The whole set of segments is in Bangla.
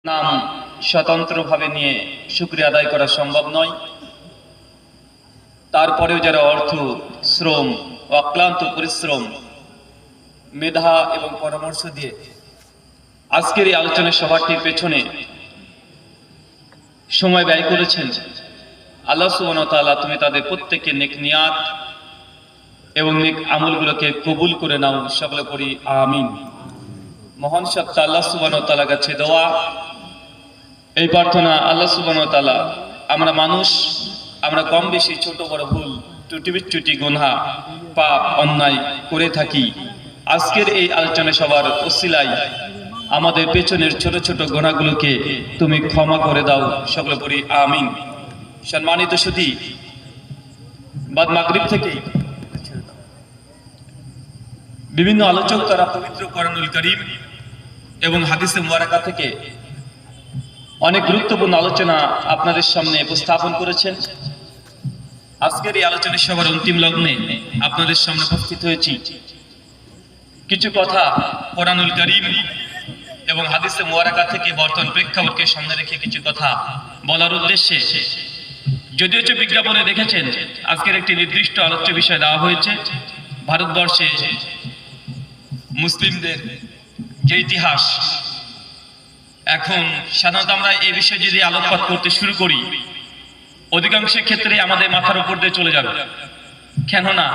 নাম স্বতন্ত্রভাবে নিয়ে শুকরিয়া আদায় করা সম্ভব নয়। তারপরেও যারা অর্থ, শ্রম, অক্লান্ত পরিশ্রম, মেধা এবং পরামর্শ দিয়ে আজকের এই আলোচনা সভাটির পেছনে সময় ব্যয় করেছেন, আল্লাহ সুবহানাহু ওয়া তাআলা তুমি তাদের প্রত্যেকের নেক নিয়াত এবং নেক আমলগুলোকে কবুল করে নাও, সকলে পড়ি আমিন। মহান সত্তা আল্লাহ সুবহানাহু ওয়া তাআলার কাছে দোয়া, এই প্রার্থনা, আল্লাহ সুবহানাহু ওয়া তাআলা আমরা মানুষ, আমরা কম বেশি ছোট বড় ভুল ত্রুটি গুনাহ পাপ অন্যায় করে থাকি। আজকের এই আলোচনা সবার ওসিলায় আমাদের পেছনের ছোট ছোট গুনাহগুলোকে তুমি ক্ষমা করে দাও, সকলে পড়ি আমিন। সম্মানিত সুধী, বাদ মাগরিব থেকে বিভিন্ন আলোচক তারা পবিত্র কোরআনুল কারীম এবং হাদিসে মুবারাকা থেকে অনেক গুরুত্বপূর্ণ আলোচনা আপনাদের সামনে উপস্থাপন করেছেন। আজকের এই আলোচনা সভার অন্তিম লগ্নে আপনাদের সামনে উপস্থিত হয়েছি। কিছু কথা কোরআনুল কারীম এবং হাদিসে মুবারাকা থেকে বর্তমান প্রেক্ষাপটকে সামনে রেখে কিছু কথা বলার উদ্দেশ্যে, যদিও বিজ্ঞাপনে দেখেছেন আজকের একটি নির্দিষ্ট আলোচ্য বিষয় দেওয়া হয়েছে, ভারতবর্ষে মুসলিমদের যে ইতিহাস। এখন সাধারণত আমরা এই বিষয়ে যদি আলোকপাত করতে শুরু করি, অধিকাংশ ক্ষেত্রে আমাদের মাথার উপর দিয়ে চলে যাবে। কেননা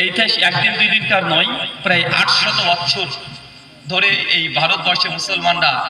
এই ইতিহাস একদিন দুই দিনকার নয়, প্রায় 800 বছর ধরে এই ভারতবর্ষে মুসলমানরা